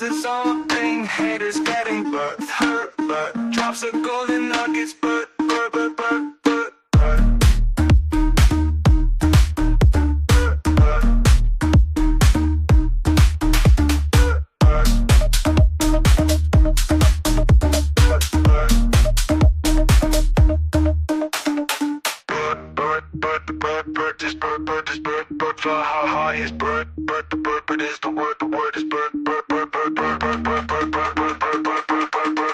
its own thing. Haters getting Bert hurt, but drops of golden nuggets. Bert, Bert, Bert, Bert, Bert, Bert. Bert is Bert, Bert is Bert, Bert fly high is Bert, Bert the Bert, Bert is the word is Bert, Bert, Bert, Bert, Bert, Bert, Bert, Bert, Bert, Bert, Bert,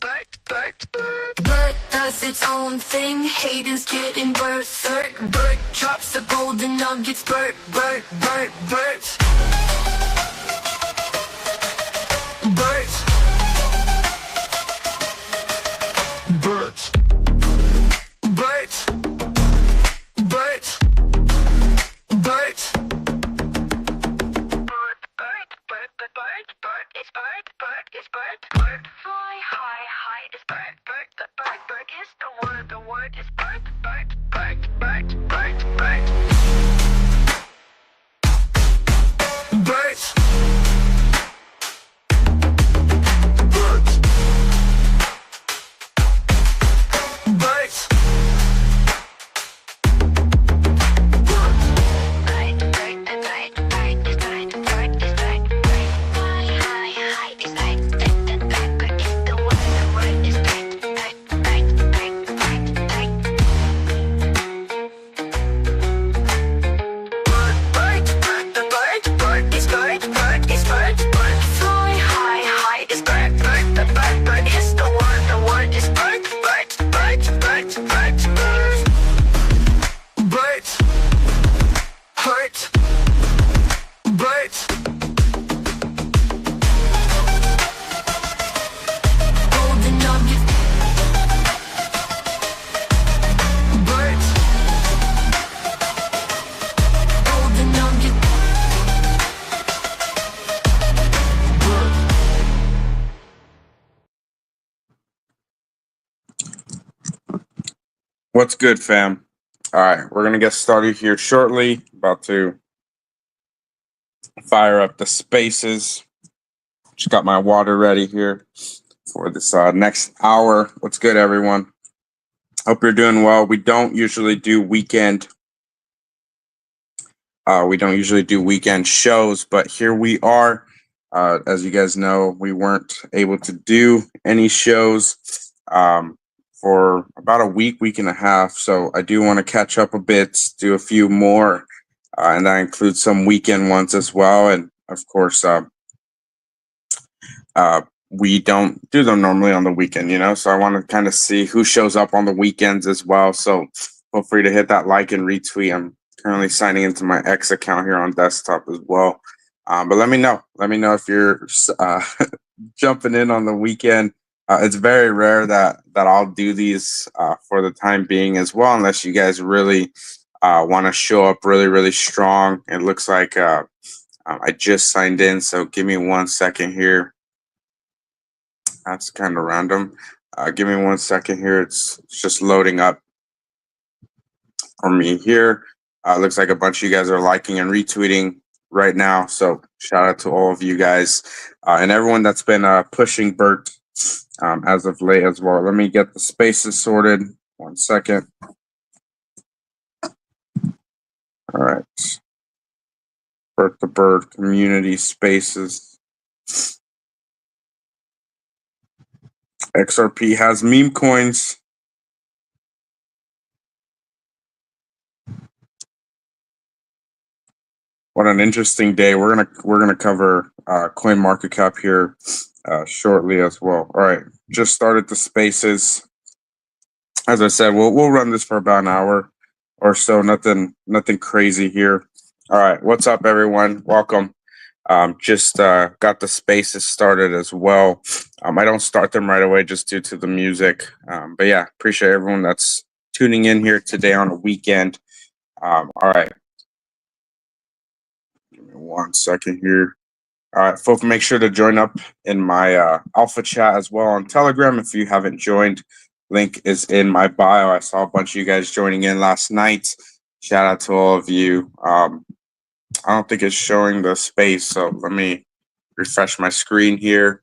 Bert, Bert, Bert, Bert does its own thing, haters getting berserk. Bert drops the golden nuggets. Bert, Bert, Bert, Bert. Bert. Bert. Bert. Bert. Bert. It's Bert, Bert is Bert, Bert fly high is Bert, Bert the Bert, Bert is the word is Bert, Bert, Bert, Bert, Bert, Bert. Bert. Bert. Bert. What's good, fam? All right, we're going to get started here shortly. About to fire up the spaces. Just got my water ready here for this next hour. What's good, everyone? Hope you're doing well. We don't usually do weekend. We don't usually do weekend shows, but here we are. As you guys know, we weren't able to do any shows for about a week and a half. So I do want to catch up a bit, do a few more, and that includes some weekend ones as well. And of course, we don't do them normally on the weekend, so I want to kind of see who shows up on the weekends as well. So feel free to hit that like and retweet. I'm currently signing into my X account here on desktop as well. But let me know if you're jumping in on the weekend. It's very rare that I'll do these for the time being as well, unless you guys really want to show up really, really strong. It looks like I just signed in, so give me 1 second here. That's kind of random. Give me 1 second here. It's just loading up for me here. Looks like a bunch of you guys are liking and retweeting right now. So shout out to all of you guys and everyone that's been pushing Bert as of late as well. Let me get the spaces sorted. 1 second. All right. Bert the Bird community spaces. XRP has meme coins. What an interesting day. We're gonna cover coin market cap here shortly as well. All right, just started the spaces. As I said, we'll run this for about an hour or so. Nothing crazy here. All right, what's up, everyone? Welcome. Just got the spaces started as well. I don't start them right away just due to the music. But yeah, appreciate everyone that's tuning in here today on a weekend. All right. Give me 1 second here. All right, folks, make sure to join up in my alpha chat as well on Telegram if you haven't joined. Link is in my bio. I saw a bunch of you guys joining in last night. Shout out to all of you. I don't think it's showing the space, so let me refresh my screen here.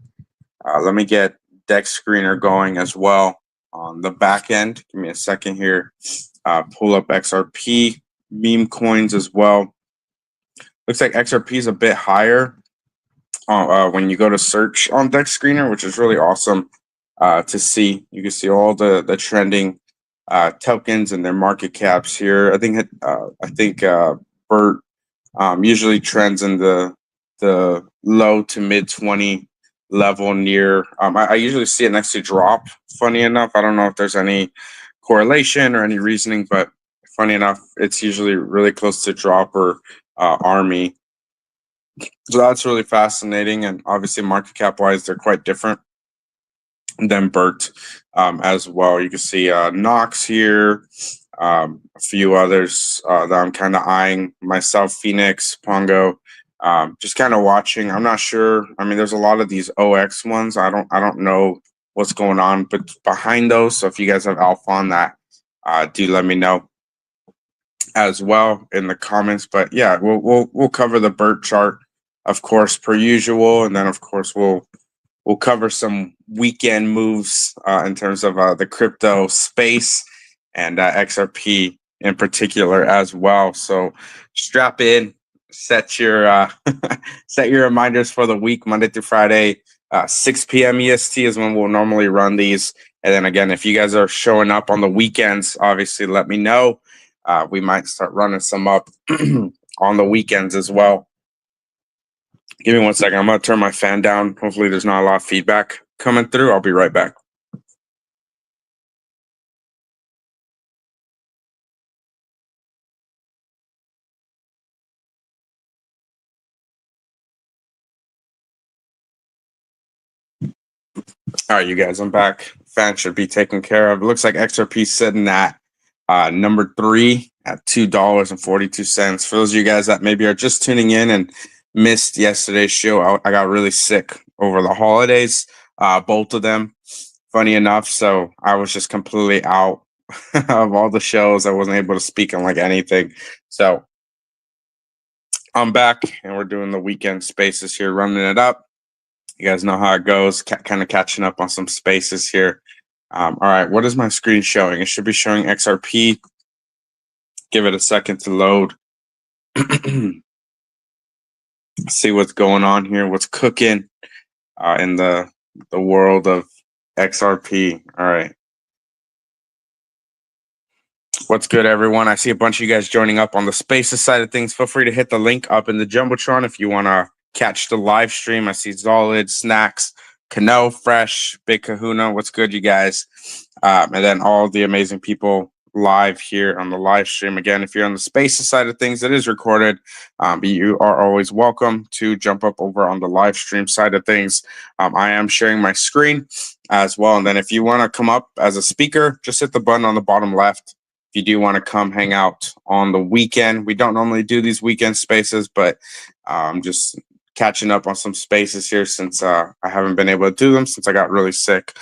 Let me get Dex Screener going as well on the back end. Give me a second here. Pull up XRP meme coins as well. Looks like XRP is a bit higher when you go to search on Dex Screener, which is really awesome to see. You can see all the trending tokens and their market caps here. I think Bert usually trends in the low to mid 20 level near. I usually see it next to drop. Funny enough, I don't know if there's any correlation or any reasoning, but funny enough, it's usually really close to drop or army. So that's really fascinating, and obviously market cap wise, they're quite different than Bert as well. You can see Knox here, a few others that I'm kind of eyeing myself, Phoenix, Pongo. Just kind of watching. I'm not sure. I mean, there's a lot of these OX ones. I don't know what's going on, but behind those. So if you guys have alpha on that, do let me know as well in the comments. But yeah, we'll cover the Bert chart, of course, per usual, and then of course we'll cover some weekend moves in terms of the crypto space and XRP in particular as well. So strap in, set your set your reminders for the week, Monday through Friday, 6 p.m. EST is when we'll normally run these. And then again, if you guys are showing up on the weekends, obviously let me know. We might start running some up on the weekends as well. Give me 1 second. I'm going to turn my fan down. Hopefully there's not a lot of feedback coming through. I'll be right back. All right, you guys, I'm back. Fan should be taken care of. It looks like XRP sitting at number 3 at $2.42. For those of you guys that maybe are just tuning in and missed yesterday's show, I got really sick over the holidays, both of them, funny enough. So I was just completely out of all the shows. I wasn't able to speak on like anything. So I'm back and we're doing the weekend spaces here, running it up. You guys know how it goes, kind of catching up on some spaces here. All right, what is my screen showing? It should be showing XRP. Give it a second to load. See what's going on here, what's cooking in the world of XRP. All right. What's good, everyone? I see a bunch of you guys joining up on the spaces side of things. Feel free to hit the link up in the Jumbotron if you want to catch the live stream. I see Zolid, Snacks, Cano, Fresh, Big Kahuna. What's good, you guys? And then all the amazing people live here on the live stream. Again, if you're on the spaces side of things, it is recorded, but you are always welcome to jump up over on the live stream side of things. I am sharing my screen as well. And then if you want to come up as a speaker, just hit the button on the bottom left. If you do want to come hang out on the weekend, we don't normally do these weekend spaces, but I'm just catching up on some spaces here since I haven't been able to do them since I got really sick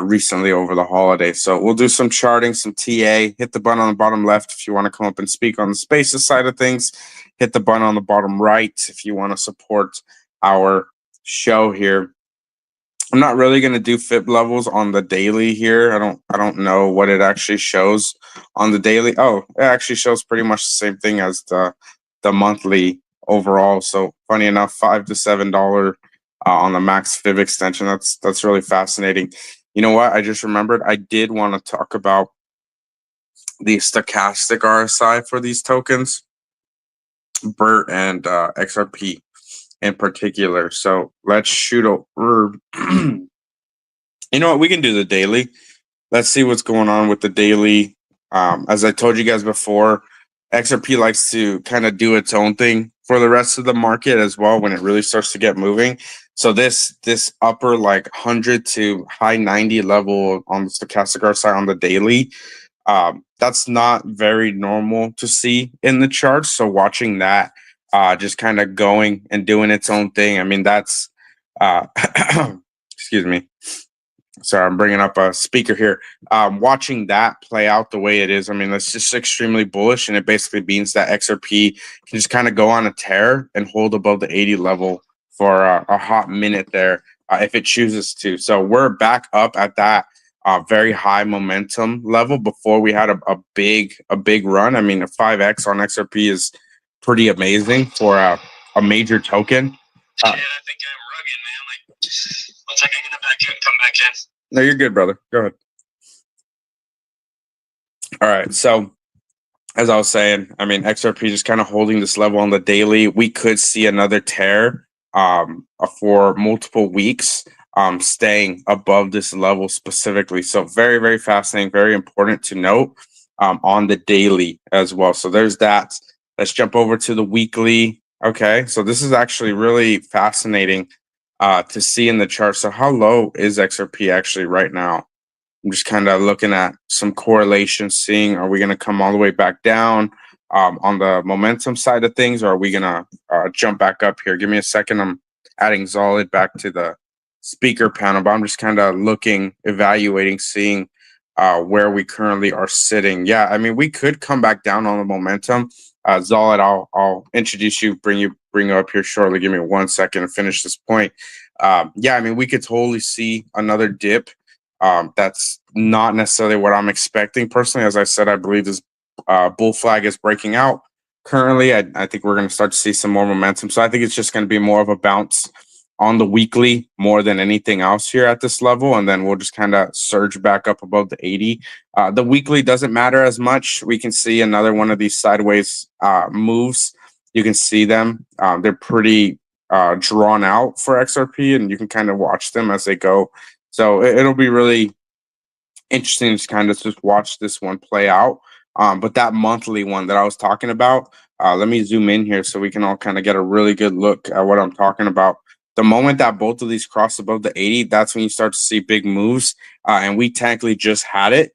recently over the holidays. So we'll do some charting, some TA. Hit the button on the bottom left if you want to come up and speak on the spaces side of things. hit the button on the bottom right if you want to support our show here. I'm not really going to do FIB levels on the daily here. I don't know what it actually shows on the daily. Oh, it actually shows pretty much the same thing as the monthly overall. So funny enough, $5 to $7 on the max FIB extension. That's really fascinating. You know what? I just remembered I did want to talk about the stochastic RSI for these tokens, Bert and XRP in particular. So let's shoot over. You know what? We can do the daily. Let's see what's going on with the daily. As I told you guys before, XRP likes to kind of do its own thing for the rest of the market as well when it really starts to get moving. So this upper like 100 to high 90 level on the stochastic RSI on the daily, that's not very normal to see in the charts. So watching that, just kind of going and doing its own thing. I mean, that's excuse me. Sorry, I'm bringing up a speaker here. Watching that play out the way it is, I mean, that's just extremely bullish, and it basically means that XRP can just kind of go on a tear and hold above the 80 level for a hot minute there if it chooses to. So we're back up at that very high momentum level before we had a big run. I mean, a 5x on XRP is pretty amazing for a major token. I think I'm rugged, man. Like, 1 second, I'm gonna come back in. No, you're good, brother. Go ahead. All right. So, as I was saying, I mean, XRP just kind of holding this level on the daily. We could see another tear for multiple weeks, staying above this level specifically. So, very, very fascinating, very important to note on the daily as well. So, there's that. Let's jump over to the weekly. Okay. So, this is actually really fascinating to see in the chart. So how low is XRP actually right now? I'm just kind of looking at some correlations, seeing are we going to come all the way back down on the momentum side of things, or are we going to jump back up here? Give me a second. I'm adding Zolid back to the speaker panel, but I'm just kind of looking, evaluating, seeing where we currently are sitting. Yeah, I mean, we could come back down on the momentum. Zolid, I'll introduce you, bring you up here shortly. Give me 1 second to finish this point. Yeah, I mean, we could totally see another dip. That's not necessarily what I'm expecting personally. As I said, I believe this bull flag is breaking out currently. I think we're going to start to see some more momentum. So I think it's just going to be more of a bounce on the weekly more than anything else here at this level. And then we'll just kind of surge back up above the 80. The weekly doesn't matter as much. We can see another one of these sideways moves. You can see them. They're pretty drawn out for XRP, and you can kind of watch them as they go. So it'll be really interesting to kind of just watch this one play out. But that monthly one that I was talking about, let me zoom in here so we can all kind of get a really good look at what I'm talking about. The moment that both of these cross above the 80, that's when you start to see big moves. And we technically just had it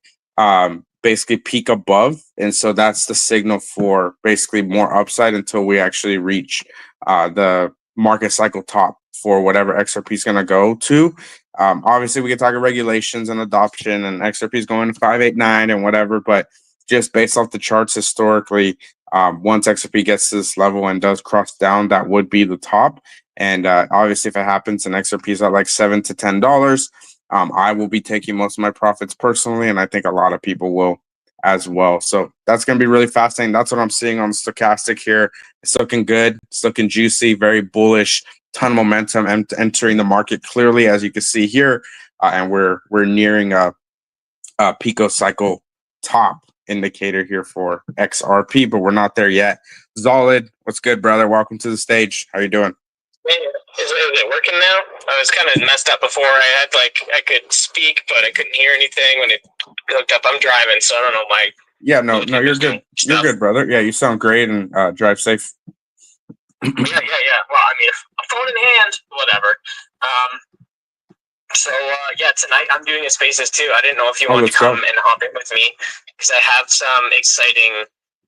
basically peak above. And so that's the signal for basically more upside until we actually reach the market cycle top for whatever XRP is going to go to. Obviously, we can talk about regulations and adoption, and XRP is going to 589 and whatever. But just based off the charts historically, once XRP gets to this level and does cross down, that would be the top. And obviously, if it happens and XRP is at like $7 to $10, I will be taking most of my profits personally, and I think a lot of people will as well. So that's going to be really fascinating. That's what I'm seeing on the stochastic here. It's looking good. It's looking juicy, very bullish, ton of momentum entering the market clearly, as you can see here. And we're nearing a picocycle top indicator here for XRP, but we're not there yet. Zolid, what's good, brother? Welcome to the stage. How you doing? Is it working now? I was kind of messed up before. I could speak, but I couldn't hear anything when it hooked up. I'm driving, so I don't know my. Yeah, no, you're good. You're good, brother. Yeah, you sound great, and drive safe. Yeah. Well, I mean, a phone in hand, whatever. Yeah, tonight I'm doing a Spaces too. I didn't know if you wanted to come and hop in with me because I have some exciting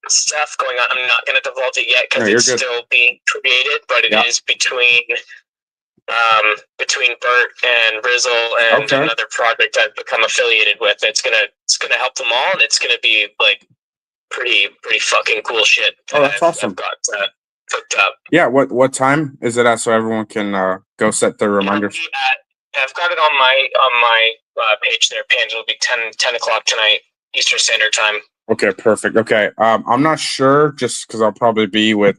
stuff going on. I'm not going to divulge it yet because it's still being created, but it is between Bert and Rizzle and another project I've become affiliated with. It's gonna help them all, and it's gonna be like pretty fucking cool shit. Oh, that's awesome. I've got hooked up. Yeah. What time is it at so everyone can go set their reminders? I've got it on my page there pinned. It'll be 10 o'clock tonight Eastern Standard Time. Okay, perfect. Okay, I'm not sure just because I'll probably be with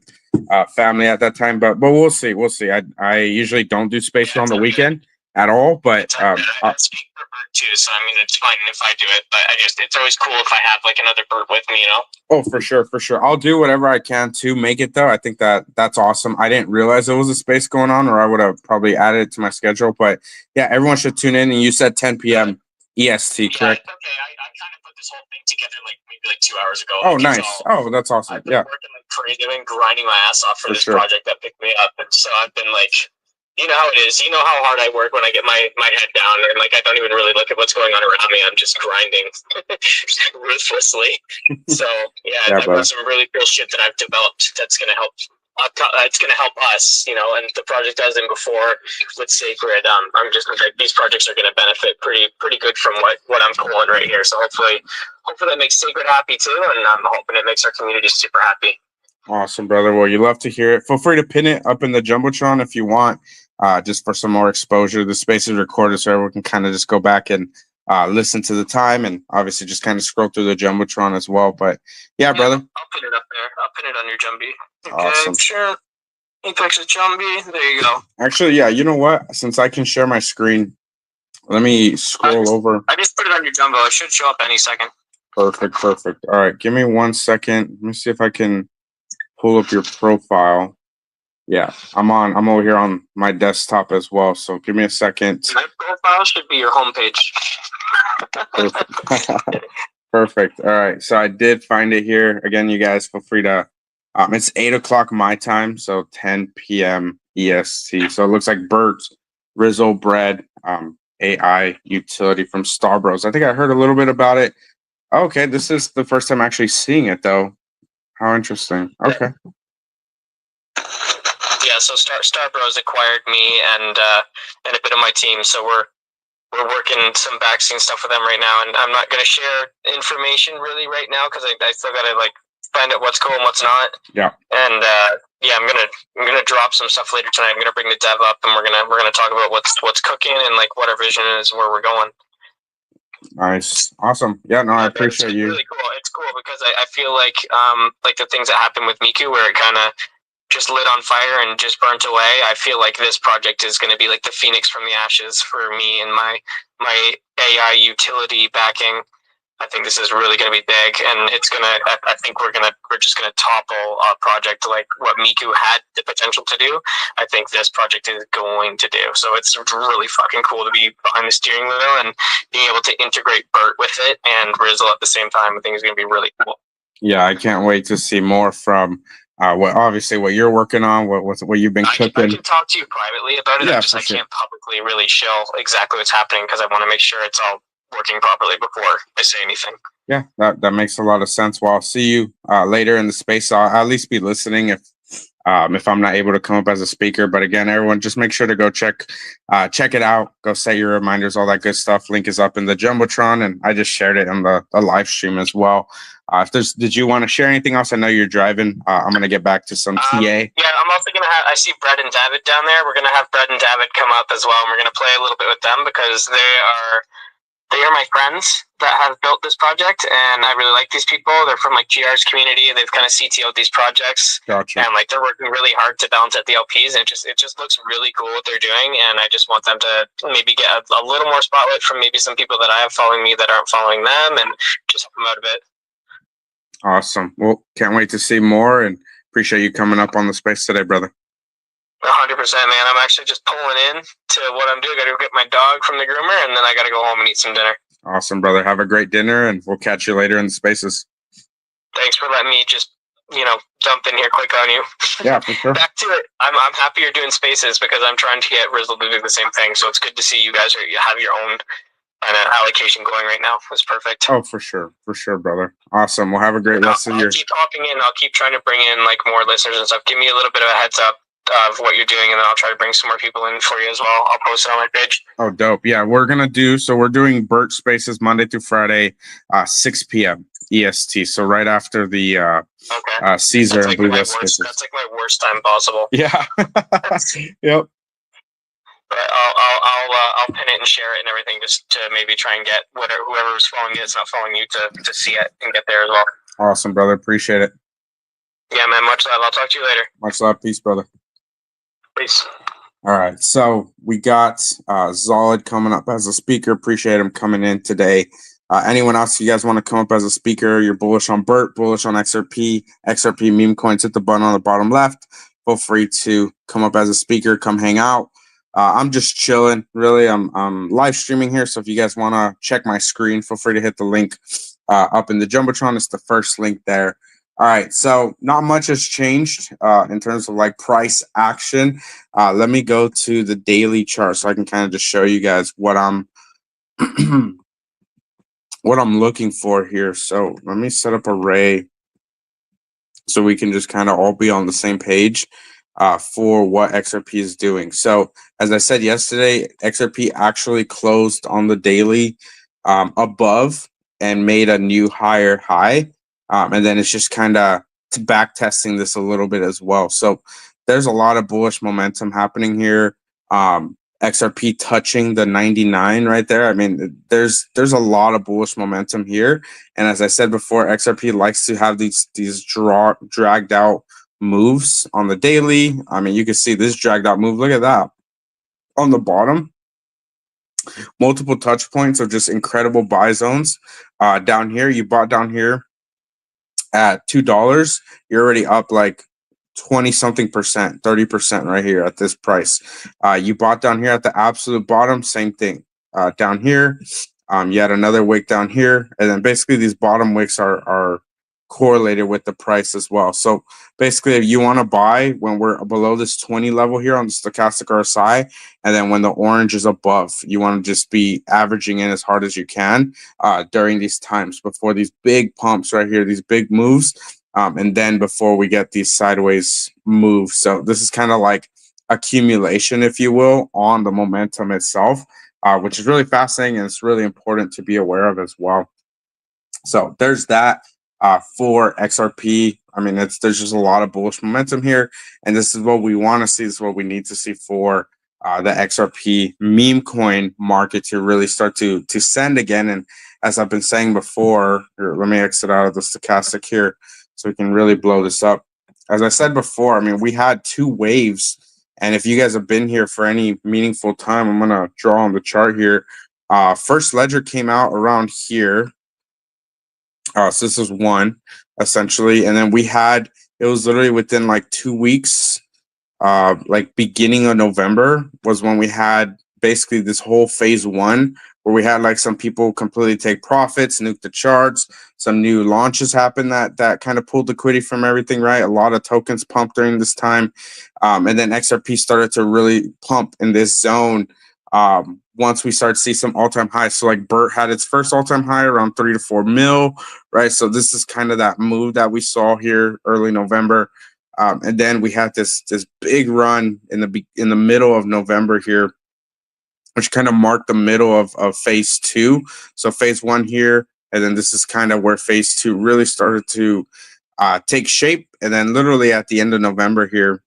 family at that time, but we'll see. We'll see. I usually don't do spaces on the weekend at all, but I speak for Bert too, so I mean it's fine if I do it. But it's always cool if I have like another Bert with me, you know. Oh, for sure, for sure. I'll do whatever I can to make it though. I think that's awesome. I didn't realize there was a space going on, or I would have probably added it to my schedule. But yeah, everyone should tune in. And you said 10 p.m. EST, correct? Yeah, okay. I kind of put this whole thing together maybe 2 hours ago. Oh, nice. Oh, that's awesome. I've been Yeah. working like crazy, I've been grinding my ass off for this project that picked me up, and so I've been like, you know how it is. You know how hard I work when I get my head down, and like I don't even really look at what's going on around me. I'm just grinding ruthlessly. So yeah, I've got some really cool shit that I've developed that's gonna help. It's going to help us, you know, and the project I was in before with Sacred. I'm just like these projects are going to benefit pretty good from what I'm pulling right here. So hopefully that makes Sacred happy too, and I'm hoping it makes our community super happy. Awesome, brother. Well, you love to hear it. Feel free to pin it up in the Jumbotron if you want, just for some more exposure. The space is recorded, so everyone can kind of just go back and listen to the time, and obviously just kind of scroll through the Jumbotron as well. But yeah, brother. I'll put it up there. I'll pin it on your Jumby. Okay, awesome. Sure. Apex of Jumby. There you go. Actually, yeah, you know what? Since I can share my screen, let me scroll over. I just put it on your Jumbo. It should show up any second. Perfect. All right, give me 1 second. Let me see if I can pull up your profile. Yeah, I'm over here on my desktop as well. So give me a second. My profile should be your homepage. Perfect. Perfect. All right. So I did find it here. Again, you guys feel free to it's 8 o'clock my time, so 10 p.m. EST. So it looks like Bert Rizzle Bread, AI utility from Star Bros. I think I heard a little bit about it. Okay, this is the first time actually seeing it though. How interesting. Okay. Yeah, so Star Bros acquired me and a bit of my team, so we're working some backseat stuff with them right now, and I'm not going to share information really right now because I still got to like find out what's cool and what's not. Yeah. And yeah, I'm gonna drop some stuff later tonight. I'm gonna bring the dev up, and we're gonna talk about what's cooking and like what our vision is, where we're going. Nice, awesome. Yeah, no, I appreciate you. Really cool. It's cool because I feel like the things that happened with Miku, where it kind of just lit on fire and just burnt away. I feel like this project is going to be like the phoenix from the ashes for me and my AI utility backing. I think this is really going to be big, and it's gonna. I think we're just gonna topple a project like what Miku had the potential to do. I think this project is going to do. So it's really fucking cool to be behind the steering wheel and being able to integrate Bert with it and Rizzle at the same time. I think it's gonna be really cool. Yeah, I can't wait to see more from what you're working on, what you've been cooking. I can talk to you privately about it. Yeah, I can't publicly really show exactly what's happening because I want to make sure it's all working properly before I say anything. Yeah, that makes a lot of sense. Well, I'll see you later in the space. I'll at least be listening if I'm not able to come up as a speaker. But again, everyone, just make sure to go check it out. Go set your reminders, all that good stuff. Link is up in the Jumbotron, and I just shared it on the live stream as well. Did you want to share anything else? I know you're driving. I'm going to get back to some TA. Yeah, I'm also going to I see Brett and David down there. We're going to have Brett and David come up as well, and we're going to play a little bit with them because they are my friends that have built this project, and I really like these people. They're from like GR's community, and they've kind of CTO'd these projects. Gotcha. And like they're working really hard to balance out the LPs, and it just looks really cool what they're doing. And I just want them to maybe get a little more spotlight from maybe some people that I have following me that aren't following them, and just help them out a bit. Awesome. Well, can't wait to see more, and appreciate you coming up on the space today, brother. 100%, man. I'm actually just pulling in to what I'm doing. I got to go get my dog from the groomer, and then I got to go home and eat some dinner. Awesome, brother. Have a great dinner, and we'll catch you later in the spaces. Thanks for letting me just, jump in here quick on you. Yeah, for sure. Back to it. I'm happy you're doing spaces because I'm trying to get Rizzle to do the same thing. So it's good to see you guys have your own kind of allocation going right now. It's perfect. Oh, for sure, brother. Awesome. We'll have a great rest of your. I'll keep hopping in. I'll keep trying to bring in like more listeners and stuff. Give me a little bit of a heads up of what you're doing, and then I'll try to bring some more people in for you as well. I'll post it on my page. Oh, dope. Yeah, we're doing Bert Spaces Monday through Friday, 6 p.m. EST. So right after the Caesar that's and like Blue my West worst. pitches. That's like my worst time possible. Yeah. Yep. But I'll pin it and share it and everything, just to maybe try and get whoever's following it, it's not following you, to see it and get there as well. Awesome, brother. Appreciate it. Yeah, man. Much love. I'll talk to you later. Much love. Peace, brother. Peace. All right. So we got Zolid coming up as a speaker. Appreciate him coming in today. Anyone else, you guys want to come up as a speaker? You're bullish on Bert, bullish on XRP, Memecoins. Hit the button on the bottom left. Feel free to come up as a speaker. Come hang out. I'm just chilling, really. I'm live streaming here, so if you guys want to check my screen, feel free to hit the link up in the Jumbotron. It's the first link there. All right, so not much has changed in terms of like price action. Let me go to the daily chart so I can kind of just show you guys what I'm what I'm looking for here. So let me set up array so we can just kind of all be on the same page for what XRP is doing. So as I said yesterday, XRP actually closed on the daily above and made a new higher high. And then it's just kind of back testing this a little bit as well. So there's a lot of bullish momentum happening here. XRP touching the 99 right there. I mean, there's a lot of bullish momentum here. And as I said before, XRP likes to have these dragged out moves on the daily. I mean, you can see this dragged out move. Look at that on the bottom. Multiple touch points of just incredible buy zones. Down here, you bought down here at $2. You're already up like 20 something percent, 30% right here at this price. You bought down here at the absolute bottom, same thing. Down here, you had another wick down here, and then basically these bottom wicks are correlated with the price as well. So basically, if you want to buy when we're below this 20 level here on the stochastic RSI, and then when the orange is above, you want to just be averaging in as hard as you can during these times before these big pumps right here, these big moves. And then before we get these sideways moves. So this is kind of like accumulation, if you will, on the momentum itself, which is really fascinating and it's really important to be aware of as well. So there's that for XRP. I mean, there's just a lot of bullish momentum here, and this is what we want to see. This is what we need to see for the XRP meme coin market to really start to send again. And as I've been saying before, here, let me exit out of the stochastic here so we can really blow this up. As I said before, I mean, we had two waves, and if you guys have been here for any meaningful time, I'm gonna draw on the chart here. First ledger came out around here. So this is one essentially, and then it was literally within like 2 weeks, like beginning of November was when we had basically this whole phase one where we had like some people completely take profits, nuke the charts, some new launches happened that kind of pulled liquidity from everything, right? A lot of tokens pumped during this time, and then XRP started to really pump in this zone. Once we start to see some all-time highs. So like Bert had its first all-time high around 3 to 4 mil, right? So this is kind of that move that we saw here early November. And then we had this big run in the middle of November here, which kind of marked the middle of phase two. So phase one here, and then this is kind of where phase two really started to take shape. And then literally at the end of November here,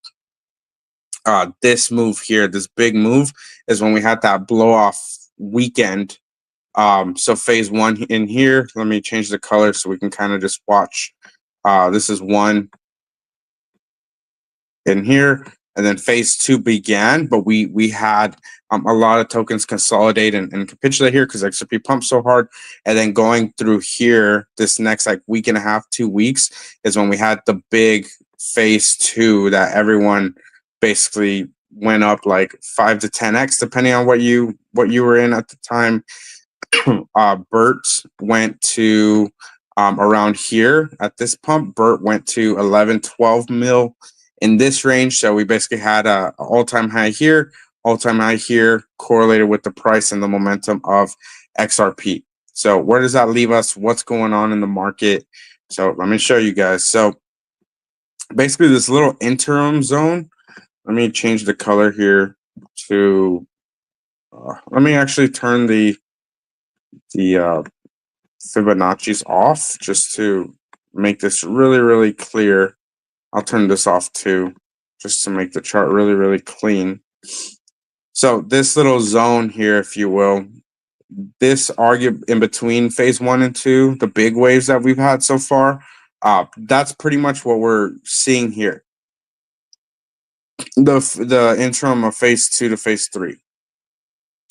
this move here, this big move, is when we had that blow off weekend. So phase one in here, let me change the color so we can kind of just watch. This is one in here, and then phase two began, but we had a lot of tokens consolidate and capitulate here because XRP pumped so hard. And then going through here, this next like week and a half, 2 weeks is when we had the big phase two that everyone basically went up like 5 to 10x depending on what you were in at the time. Bert went to around here at this pump. Bert went to 11-12 mil in this range. So we basically had a all-time high here, all-time high here, correlated with the price and the momentum of XRP. So where does that leave us? What's going on in the market? So let me show you guys. So basically this little interim zone, let me change the color here to, let me actually turn the Fibonacci's off just to make this really, really clear. I'll turn this off too, just to make the chart really, really clean. So this little zone here, if you will, this argue in between phase 1 and 2, the big waves that we've had so far, that's pretty much what we're seeing here. The interim of phase 2 to phase 3.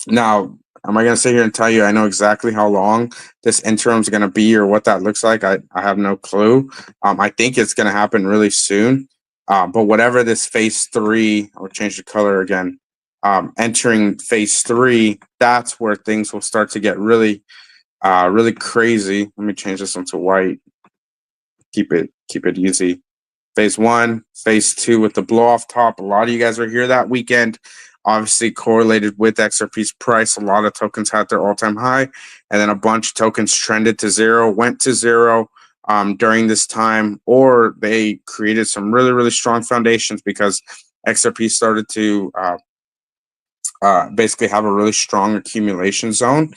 Now, am I going to sit here and tell you I know exactly how long this interim is going to be or what that looks like? I have no clue. I think it's going to happen really soon. But whatever this phase 3, I'll change the color again. Entering phase 3, that's where things will start to get really, really crazy. Let me change this one to white. Keep it easy. Phase 1, phase 2 with the blow off top. A lot of you guys were here that weekend. Obviously correlated with XRP's price. A lot of tokens had their all-time high, and then a bunch of tokens trended to zero, went to zero during this time, or they created some really, really strong foundations because XRP started to basically have a really strong accumulation zone,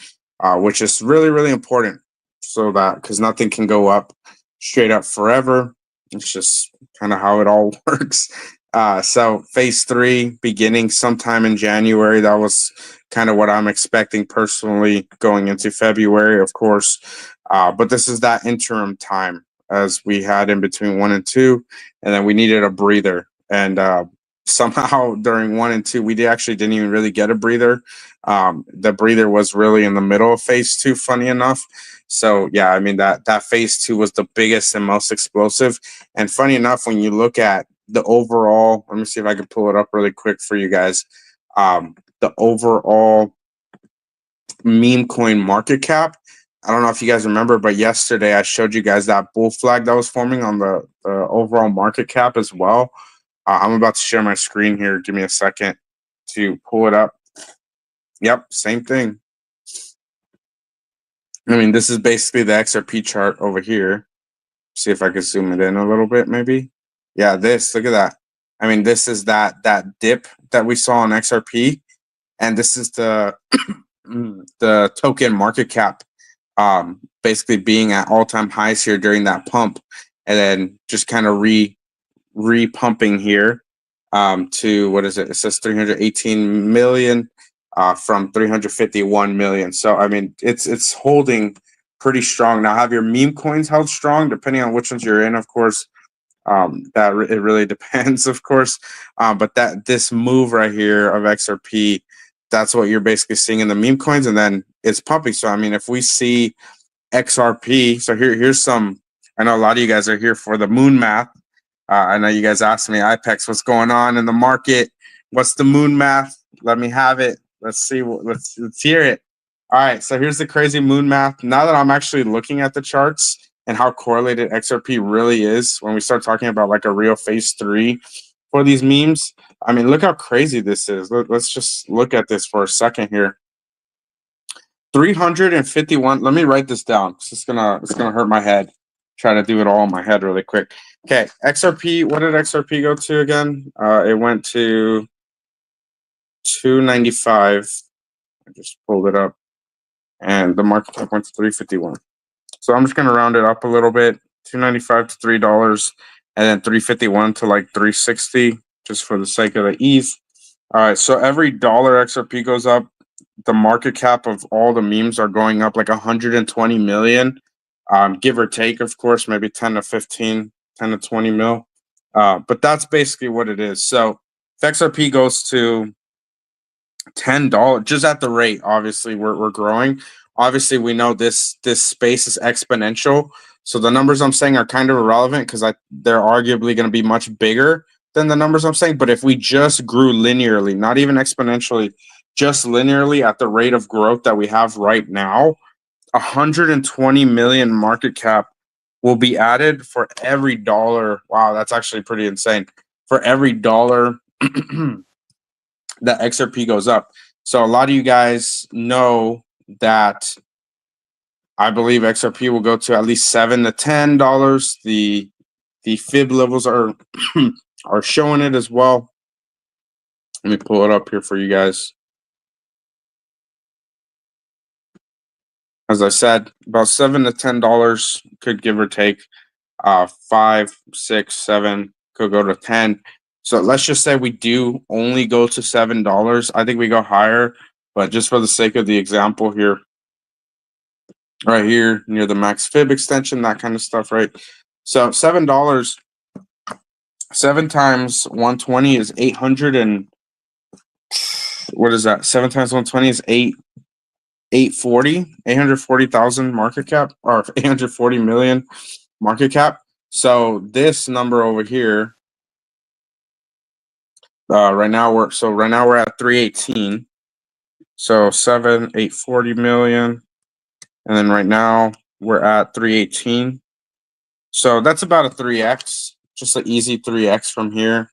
which is really, really important. So that because nothing can go up straight up forever. It's just kind of how it all works. So phase 3 beginning sometime in January. That was kind of what I'm expecting personally going into February, of course. But this is that interim time as we had in between 1 and 2, and then we needed a breather. And somehow during 1 and 2, we actually didn't even really get a breather. The breather was really in the middle of phase 2, funny enough. So yeah, I mean that phase 2 was the biggest and most explosive. And funny enough, when you look at the overall, let me see if I can pull it up really quick for you guys. The overall meme coin market cap. I don't know if you guys remember, but yesterday I showed you guys that bull flag that was forming on the overall market cap as well. I'm about to share my screen here. Give me a second to pull it up. Yep, same thing. I mean, this is basically the XRP chart over here. See if I can zoom it in a little bit, maybe. Yeah, look at that. I mean, this is that dip that we saw on XRP, and this is the the token market cap, basically being at all-time highs here during that pump, and then just kind of re-pumping here to what is it? It says 318 million from 351 million. So I mean, it's holding pretty strong. Now, have your meme coins held strong, depending on which ones you're in, of course. It really depends, of course. But this move right here of XRP, that's what you're basically seeing in the meme coins, and then it's pumping. So I mean, if we see XRP, so here's some. I know a lot of you guys are here for the moon math. I know you guys asked me, IPEX, what's going on in the market? What's the moon math? Let me have it. Let's see. Let's hear it. All right. So here's the crazy moon math. Now that I'm actually looking at the charts and how correlated XRP really is, when we start talking about like a real phase 3 for these memes, I mean, look how crazy this is. Let's just look at this for a second here. 351. Let me write this down. It's gonna hurt my head. Try to do it all in my head really quick. Okay, XRP. What did XRP go to again? It went to 295. I just pulled it up, and the market cap went to 351. So I'm just gonna round it up a little bit. 295 to $3, and then 351 to like 360, just for the sake of the ease. All right. So every dollar XRP goes up, the market cap of all the memes are going up like 120 million, give or take, of course, maybe 10 to 15, 10 to 20 mil. But that's basically what it is. So if XRP goes to $10, just at the rate, obviously we're growing. Obviously, we know this space is exponential. So the numbers I'm saying are kind of irrelevant because they're arguably going to be much bigger than the numbers I'm saying. But if we just grew linearly, not even exponentially, just linearly at the rate of growth that we have right now, 120 million market cap will be added for every dollar. Wow, that's actually pretty insane. For every dollar that XRP goes up. So a lot of you guys know that I believe XRP will go to at least $7 to $10. The fib levels are are showing it as well. Let me pull it up here for you guys. as I said, about $7 to $10 could give or take. 5, 6, 7 could go to 10. So let's just say we do only go to $7. I think we go higher, but just for the sake of the example here, right here near the max fib extension, that kind of stuff, right? So $7, 7 times 120 is 800 and what is that? 7 times 120 is 840,000 market cap, or 840 million market cap. So this number over here, right now we're at 318. So 840 million, and then right now we're at 318. So that's about a 3x, just an easy 3x from here.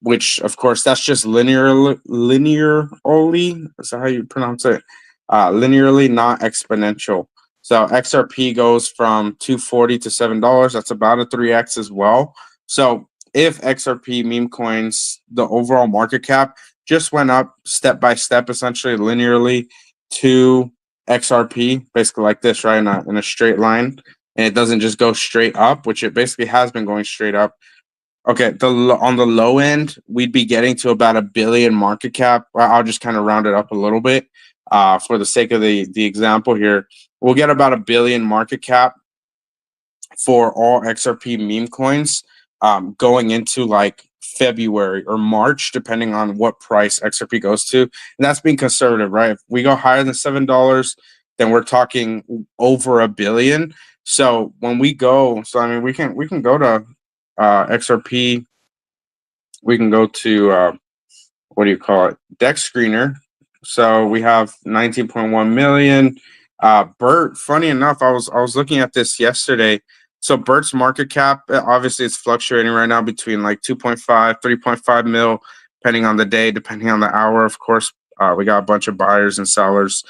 Which of course that's just linearly. Is that how you pronounce it? Linearly, not exponential. So XRP goes from 240 to $7. That's about a 3x as well. So if XRP meme coins, the overall market cap just went up step by step, essentially linearly to XRP, basically like this, right, in a straight line, and it doesn't just go straight up, which it basically has been going straight up. Okay, on the low end, we'd be getting to about $1 billion market cap. I'll just kind of round it up a little bit for the sake of the example here. We'll get about $1 billion market cap for all XRP meme coins going into like February or March, depending on what price XRP goes to. And that's being conservative, right? If we go higher than $7, then we're talking over $1 billion. So when we go, we can go to XRP, we can go to what do you call it? Dex Screener. So we have 19.1 million. Bert, funny enough, I was looking at this yesterday. So Bert's market cap, obviously it's fluctuating right now between like 2.5, 3.5 mil, depending on the day, depending on the hour. Of course, we got a bunch of buyers and sellers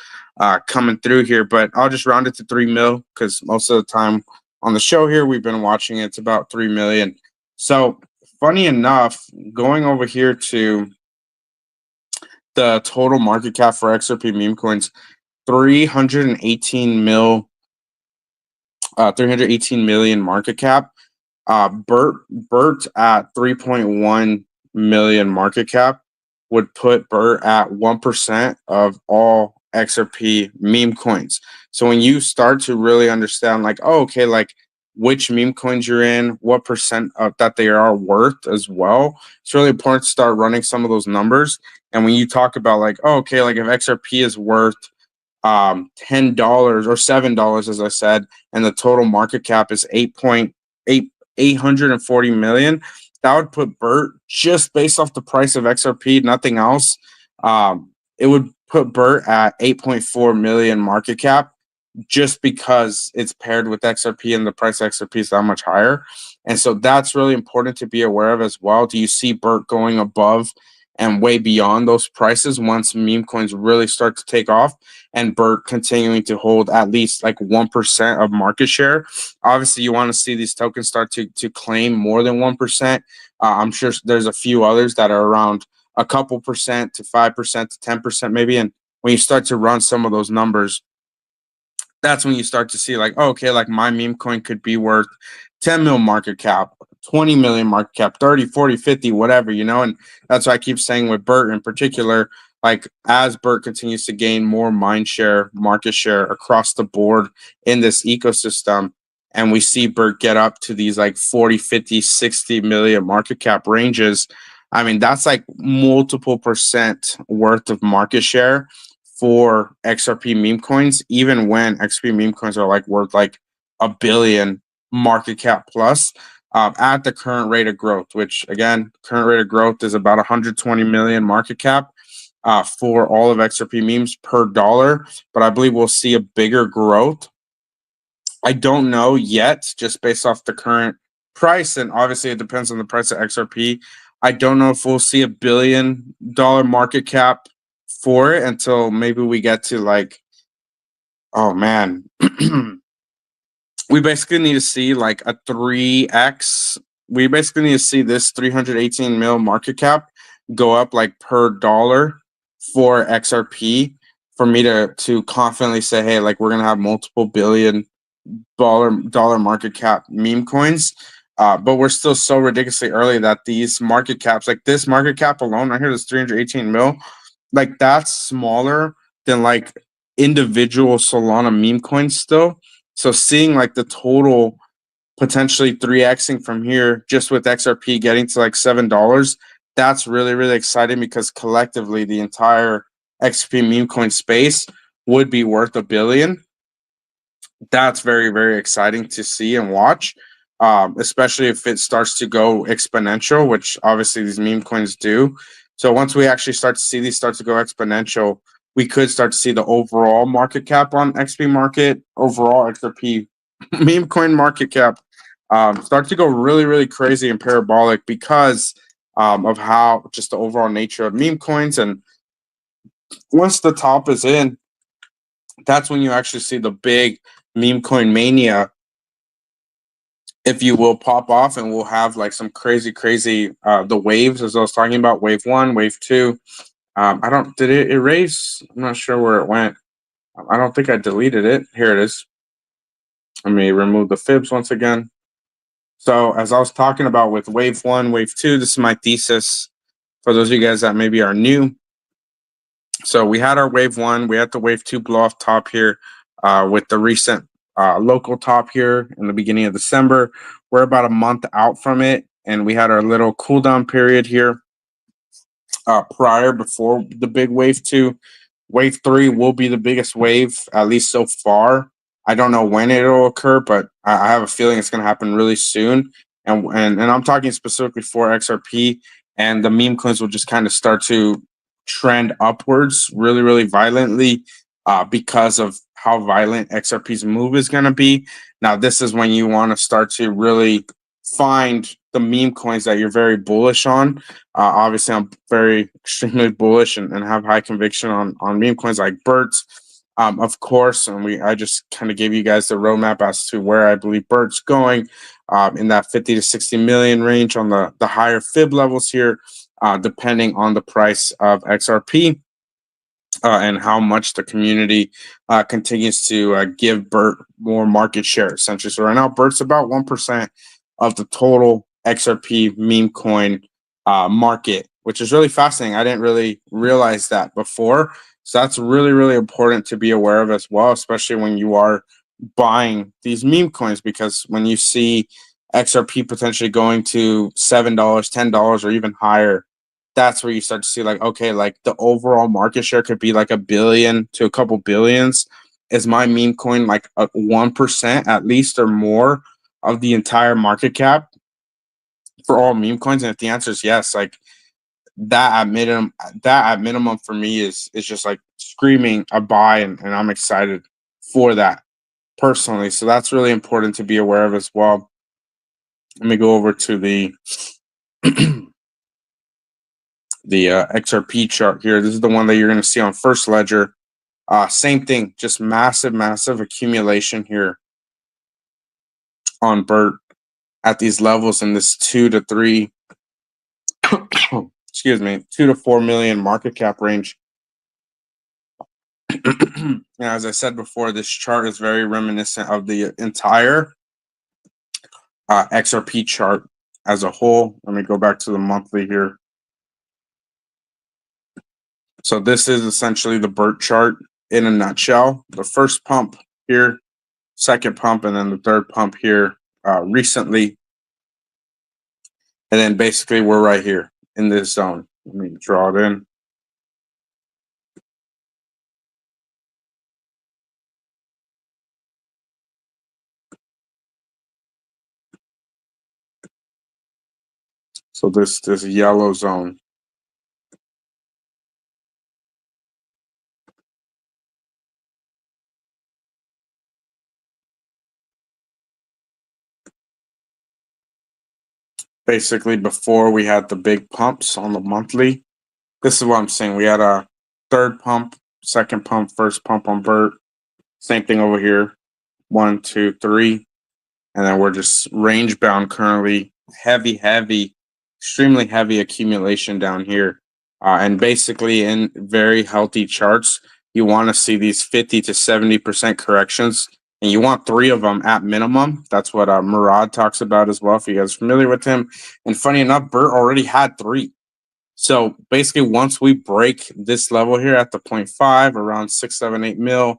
coming through here, but I'll just round it to 3 mil because most of the time on the show here, we've been watching it's about 3 million. So funny enough, going over here to the total market cap for XRP meme coins, 318 million market cap. Bert at 3.1 million market cap would put Bert at 1% of all XRP meme coins. So when you start to really understand, like, oh, okay, like which meme coins you're in, what percent of that they are worth as well, it's really important to start running some of those numbers. And when you talk about like, oh, okay, like if XRP is worth $10 or $7, as I said, and the total market cap is 840 million, that would put Bert, just based off the price of XRP, nothing else, it would put Bert at 8.4 million market cap, just because it's paired with XRP and the price of XRP is that much higher. And so that's really important to be aware of as well. Do you see Bert going above and way beyond those prices once meme coins really start to take off, and Bert continuing to hold at least like 1% of market share? Obviously, you want to see these tokens start to claim more than 1%. I'm sure there's a few others that are around a couple percent to 5% to 10% maybe. And when you start to run some of those numbers, that's when you start to see like, oh, okay, like my meme coin could be worth 10 mil market cap, 20 million market cap, 30, 40, 50, whatever, and that's why I keep saying with Bert in particular, like as Bert continues to gain more mind share, market share across the board in this ecosystem, and we see Bert get up to these like 40, 50, 60 million market cap ranges, I mean, that's like multiple percent worth of market share for XRP meme coins, even when XRP meme coins are like worth like $1 billion market cap plus, at the current rate of growth, which again, current rate of growth is about 120 million market cap for all of XRP memes per dollar. But I believe we'll see a bigger growth. I don't know yet, just based off the current price, and obviously it depends on the price of XRP. I don't know if we'll see $1 billion market cap for it until maybe we get to like, oh man, we basically need to see like a 3x. We basically need to see this 318 mil market cap go up like per dollar for XRP for me to confidently say, hey, like we're gonna have multiple billion-dollar market cap meme coins. But we're still so ridiculously early that these market caps, like this market cap alone right here, this 318 mil, like that's smaller than like individual Solana meme coins still. So seeing like the total potentially 3xing from here just with XRP getting to like $7, that's really, really exciting because collectively the entire XRP meme coin space would be worth $1 billion. That's very, very exciting to see and watch, especially if it starts to go exponential, which obviously these meme coins do. So once we actually start to see these start to go exponential, we could start to see the overall market cap on XP market, overall XRP meme coin market cap start to go really, really crazy and parabolic because of how just the overall nature of meme coins. And once the top is in, that's when you actually see the big meme coin mania, if you will, pop off, and we'll have like some crazy the waves, as I was talking about, wave 1, wave 2. Did it erase? I'm not sure where it went. I don't think I deleted it. Here it is. Let me remove the fibs once again. So as I was talking about with wave 1, wave 2, this is my thesis for those of you guys that maybe are new. So we had our wave 1, we had the wave 2 blow off top here with the recent local top here in the beginning of December. We're about a month out from it, and we had our little cool down period here before the big wave 2. Wave 3 will be the biggest wave, at least so far. I don't know when it'll occur, but I have a feeling it's going to happen really soon. And I'm talking specifically for XRP, and the meme coins will just kind of start to trend upwards really, really violently because of how violent XRP's move is going to be. Now, this is when you want to start to really find the meme coins that you're very bullish on. Obviously, I'm very extremely bullish and have high conviction on meme coins like Bert's, of course. And I just kind of gave you guys the roadmap as to where I believe Bert's going in that 50 to 60 million range on the higher fib levels here, depending on the price of XRP. And how much the community continues to give Bert more market share, essentially. So right now, Bert's about 1% of the total XRP meme coin market, which is really fascinating. I didn't really realize that before. So that's really, really important to be aware of as well, especially when you are buying these meme coins, because when you see XRP potentially going to $7, $10, or even higher, that's where you start to see like, okay, like the overall market share could be like $1 billion to a couple billions. Is my meme coin like 1% at least or more of the entire market cap for all meme coins? And if the answer is yes, like that at minimum for me is just like screaming a buy, and I'm excited for that personally. So that's really important to be aware of as well. Let me go over to the the XRP chart here. This is the one that you're going to see on First Ledger. Same thing, just massive accumulation here on Bert at these levels in this 2 to 3 excuse me, 2 to 4 million market cap range. And as I said before, this chart is very reminiscent of the entire XRP chart as a whole. Let me go back to the monthly here. So this is essentially the Bert chart in a nutshell. The first pump here, second pump, and then the third pump here recently. And then basically we're right here in this zone. Let me draw it in. So this yellow zone. Basically, before we had the big pumps on the monthly, this is what I'm saying. We had a third pump, second pump, first pump on Bert. Same thing over here. 1, 2, 3. And then we're just range bound currently. Heavy, extremely heavy accumulation down here. And basically in very healthy charts, you want to see these 50 to 70% corrections, and you want 3 of them at minimum. That's what Murad talks about as well, if you guys are familiar with him. And funny enough, Bert already had 3. So basically, once we break this level here at the 0.5, around 6, 7, 8 mil,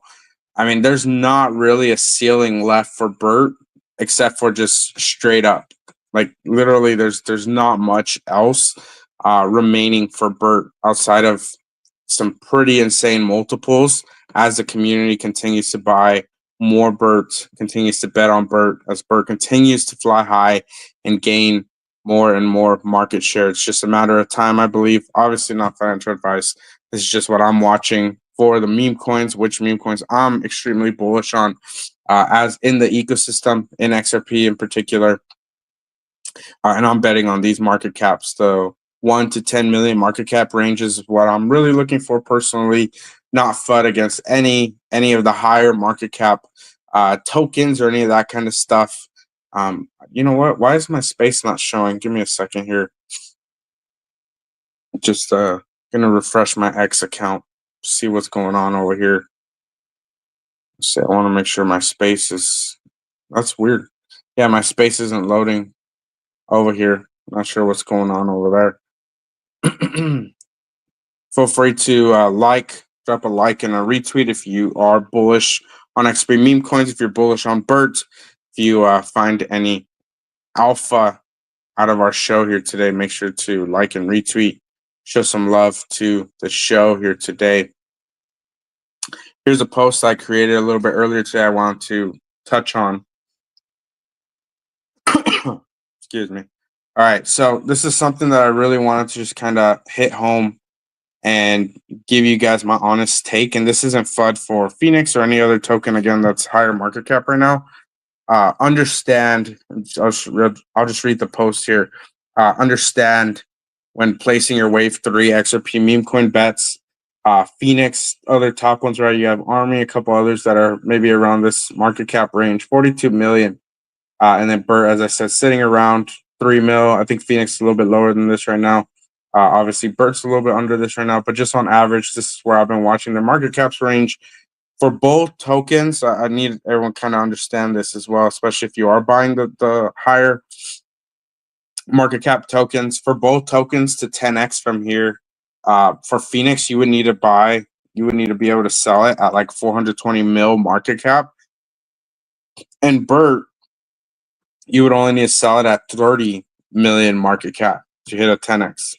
I mean, there's not really a ceiling left for Bert except for just straight up. Like literally, there's not much else remaining for Bert outside of some pretty insane multiples as the community continues to buy more Bert, continues to bet on Bert, as Bert continues to fly high and gain more and more market share. It's just a matter of time, I believe. Obviously, not financial advice. This is just what I'm watching for the meme coins, which meme coins I'm extremely bullish on, as in the ecosystem, in XRP in particular. And I'm betting on these market caps. The 1 to 10 million market cap range is what I'm really looking for personally. Not FUD against any of the higher market cap tokens or any of that kind of stuff. You know what? Why is my space not showing? Give me a second here. Just gonna refresh my X account, see what's going on over here. So I want to make sure my space is. That's weird. Yeah, my space isn't loading over here. Not sure what's going on over there. Feel free to drop a like and a retweet if you are bullish on XP meme coins. If you're bullish on Bert, if you find any alpha out of our show here today, make sure to like and retweet. Show some love to the show here today. Here's a post I created a little bit earlier today I want to touch on. Excuse me. All right, so this is something that I really wanted to just kind of hit home and give you guys my honest take. And this isn't FUD for Phoenix or any other token, again, that's higher market cap right now. Understand, I'll just read the post here. Understand when placing your wave 3 XRP meme coin bets. Phoenix, other top ones, right? You have Army, a couple others that are maybe around this market cap range, 42 million. And then Bert, as I said, sitting around 3 mil. I think Phoenix is a little bit lower than this right now. Obviously, Bert's a little bit under this right now, but just on average, this is where I've been watching the market caps range for both tokens. I need everyone kind of understand this as well, especially if you are buying the higher market cap tokens. For both tokens to 10x from here, for Phoenix, you would need to be able to sell it at like 420 mil market cap. And Bert, you would only need to sell it at 30 million market cap to hit a 10x.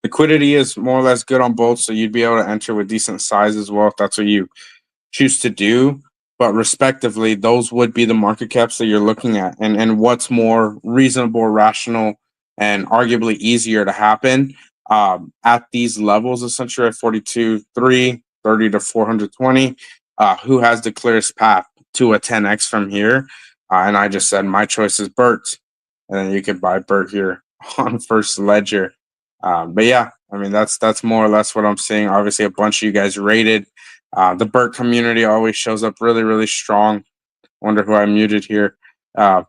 Liquidity is more or less good on both, so you'd be able to enter with decent size as well if that's what you choose to do. But respectively, those would be the market caps that you're looking at. And what's more reasonable, rational, and arguably easier to happen at these levels, essentially at 42.3, 30 to 420, who has the clearest path to a 10x from here? And I just said my choice is Bert, and then you could buy Bert here on First Ledger. But yeah, I mean that's more or less what I'm seeing. Obviously, a bunch of you guys rated. The Bert community always shows up really, really strong. Wonder who I muted here. Yeah,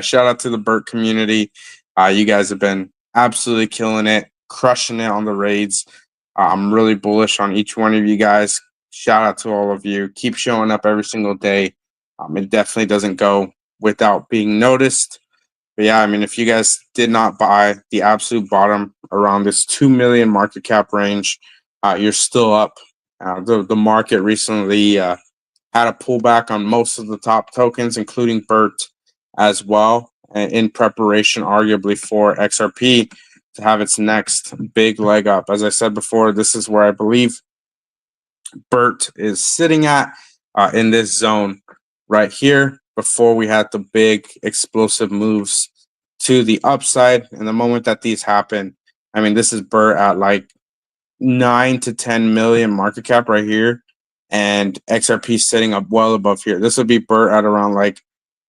shout out to the Bert community. You guys have been absolutely killing it, crushing it on the raids. I'm really bullish on each one of you guys. Shout out to all of you. Keep showing up every single day. It definitely doesn't go without being noticed. But yeah, I mean, if you guys did not buy the absolute bottom around this 2 million market cap range, you're still up. The market recently had a pullback on most of the top tokens, including Bert as well, in preparation, arguably, for XRP to have its next big leg up. As I said before, this is where I believe Bert is sitting at in this zone right here before we had the big explosive moves to the upside. And the moment that these happen, I mean, this is Bert at like 9 to 10 million market cap right here, and XRP sitting up well above here. This would be Bert at around like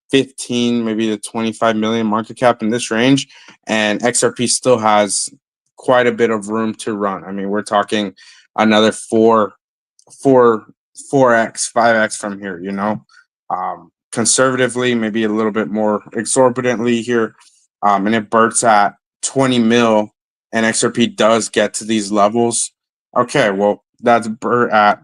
15, maybe to 25 million market cap in this range, and XRP still has quite a bit of room to run. I mean, we're talking another 4x, 5x from here, you know. Conservatively, maybe a little bit more exorbitantly here. And if Bert's at 20 mil and XRP does get to these levels, Okay, well, that's Bert at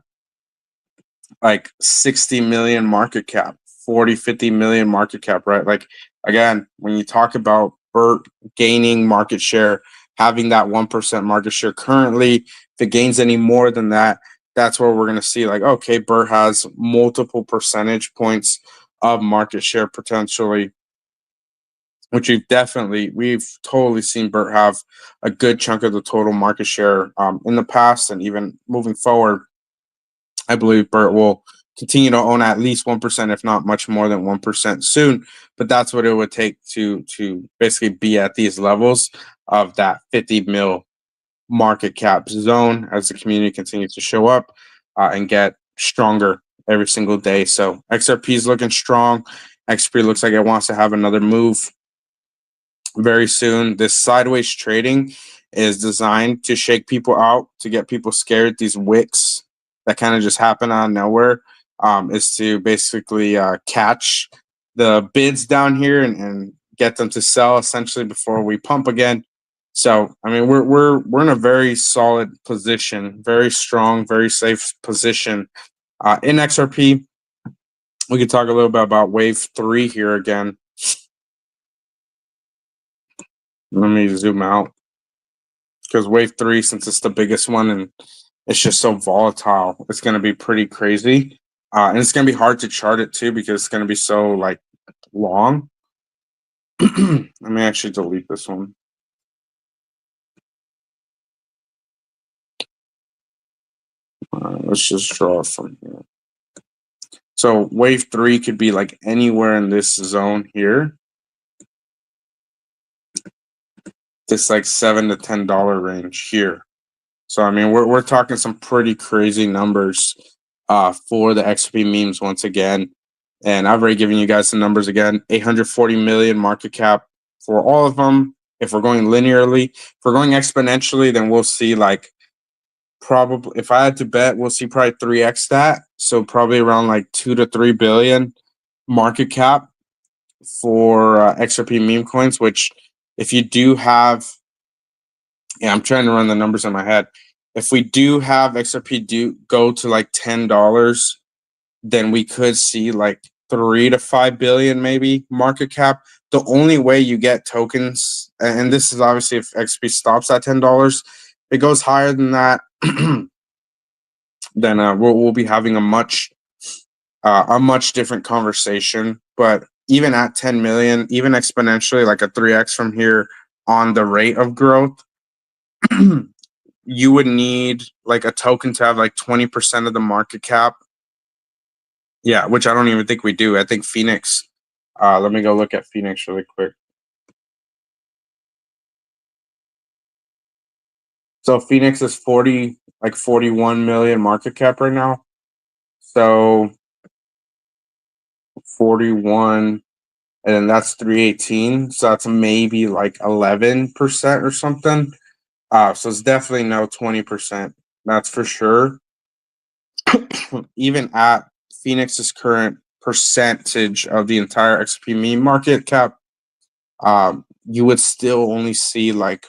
like 60 million market cap, 40, 50 million market cap, right? Like, again, when you talk about Bert gaining market share, having that 1% market share currently, if it gains any more than that, that's where we're going to see like, okay, Bert has multiple percentage points of market share potentially, which we've totally seen Bert have a good chunk of the total market share in the past, and even moving forward, I believe Bert will continue to own at least 1%, if not much more than 1% soon. But that's what it would take to basically be at these levels of that 50 mil market cap zone as the community continues to show up and get stronger every single day. So XRP is looking strong. XRP looks like it wants to have another move very soon. This sideways trading is designed to shake people out, to get people scared. These wicks that kind of just happen out of nowhere is to basically catch the bids down here and get them to sell essentially before we pump again. So I mean, we're in a very solid position, very strong, very safe position in XRP. We could talk a little bit about wave 3 here again. Let me zoom out, because wave 3, since it's the biggest one and it's just so volatile, it's going to be pretty crazy. And it's going to be hard to chart it too, because it's going to be so like long. Let me actually delete this one. Let's just draw from here. So wave 3 could be like anywhere in this zone here. This like $7 to $10 range here. So I mean, we're talking some pretty crazy numbers for the XP memes once again. And I've already given you guys the numbers again. 840 million market cap for all of them. If we're going linearly, if we're going exponentially, then we'll see like probably, if I had to bet, we'll see probably 3x that. So probably around like 2 to 3 billion market cap for XRP meme coins, which if you do have, yeah, I'm trying to run the numbers in my head. If we do have XRP do go to like $10, then we could see like 3 to 5 billion maybe market cap. The only way you get tokens, and this is obviously if XP stops at $10, if it goes higher than that, then we'll be having a much different conversation. But even at 10 million, even exponentially, like a 3x from here on the rate of growth, you would need like a token to have like 20% of the market cap. Yeah, which I don't even think we do. I think Phoenix. Let me go look at Phoenix really quick. So Phoenix is 41 million market cap right now. So 41, and then that's 318. So that's maybe like 11% or something. So it's definitely no 20%. That's for sure. Even at Phoenix's current percentage of the entire XP meme market cap, you would still only see like,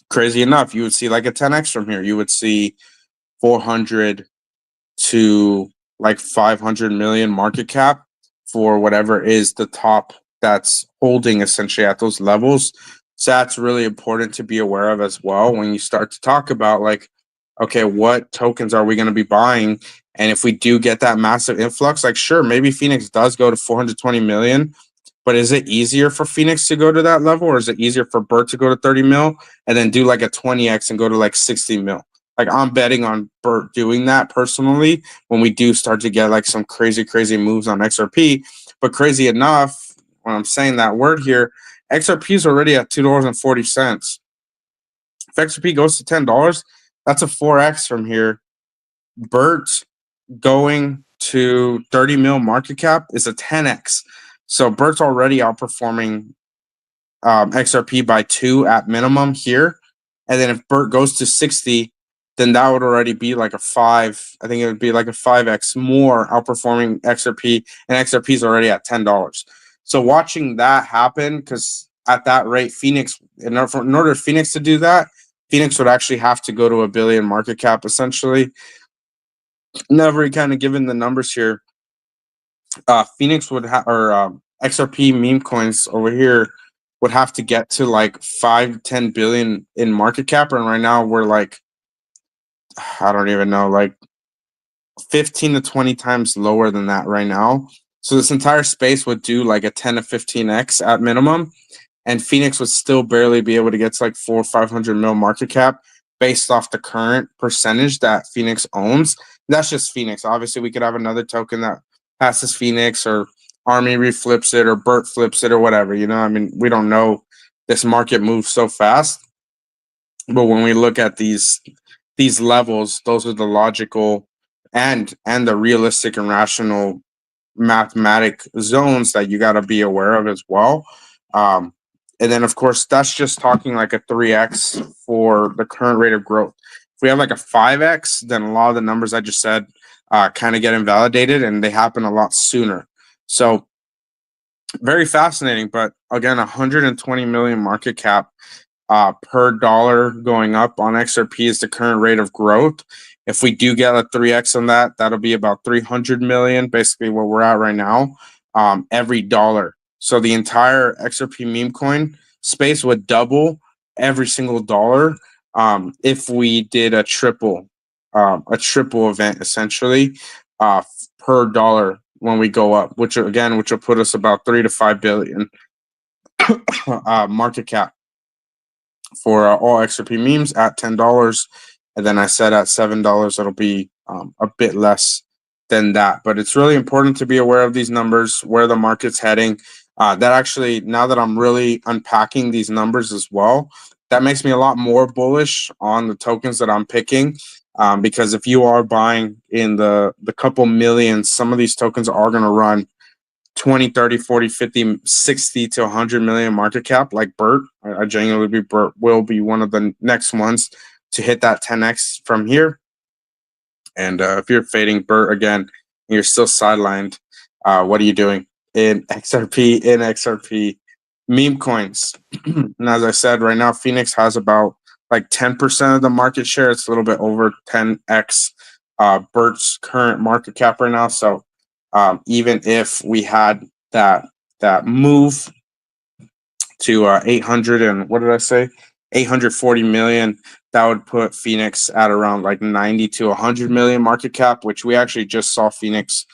crazy enough, you would see like a 10x from here. You would see 400 to like 500 million market cap for whatever is the top that's holding essentially at those levels. So that's really important to be aware of as well when you start to talk about like, okay, what tokens are we going to be buying? And if we do get that massive influx, like sure, maybe Phoenix does go to 420 million, but is it easier for Phoenix to go to that level, or is it easier for Bert to go to 30 mil and then do like a 20x and go to like 60 mil? Like I'm betting on Bert doing that personally when we do start to get like some crazy moves on XRP. But crazy enough, when I'm saying that word here, XRP is already at $2.40. If XRP goes to $10, that's a 4x from here. Bert going to 30 mil market cap is a 10x. So Bert's already outperforming XRP by 2 at minimum here. And then if Bert goes to 60, then that would already be like a 5. I think it would be like a 5x more outperforming XRP, and XRP is already at $10. So watching that happen, because at that rate, Phoenix, in order for Phoenix to do that, Phoenix would actually have to go to $1 billion market cap essentially. Never kind of given the numbers here. Phoenix would have, or XRP meme coins over here would have to get to like 5-10 billion in market cap, and right now we're like, I don't even know, like 15 to 20 times lower than that right now. So this entire space would do like a 10 to 15x at minimum, and Phoenix would still barely be able to get to like 400 or 500 mil market cap based off the current percentage that Phoenix owns. That's just Phoenix. Obviously, we could have another token that passes Phoenix, or Army reflips it, or Bert flips it, or whatever. You know, I mean, we don't know. This market moves so fast. But when we look at these levels, those are the logical and the realistic and rational mathematic zones that you got to be aware of as well. And then, of course, that's just talking like a 3x for the current rate of growth. If we have like a 5x, then a lot of the numbers I just said kind of get invalidated, and they happen a lot sooner. So very fascinating. But again, 120 million market cap per dollar going up on XRP is the current rate of growth. If we do get a 3x on that, that'll be about 300 million, basically where we're at right now, every dollar. So the entire XRP meme coin space would double every single dollar if we did a triple event essentially per dollar when we go up, which will put us about 3 to 5 billion market cap for all XRP memes at $10. And then I said at $7, it'll be a bit less than that. But it's really important to be aware of these numbers, where the market's heading. That actually, now that I'm really unpacking these numbers as well, that makes me a lot more bullish on the tokens that I'm picking. Because if you are buying in the couple million, some of these tokens are going to run 20, 30, 40, 50, 60 to 100 million market cap, like Bert. I genuinely believe Bert will be one of the next ones to hit that 10x from here. And if you're fading Bert again, and you're still sidelined, what are you doing in XRP meme coins? And as I said, right now Phoenix has about like 10% of the market share. It's a little bit over 10x Bert's current market cap right now. So even if we had that move to 800 and what did I say, 840 million, that would put Phoenix at around like 90 to 100 million market cap, which we actually just saw Phoenix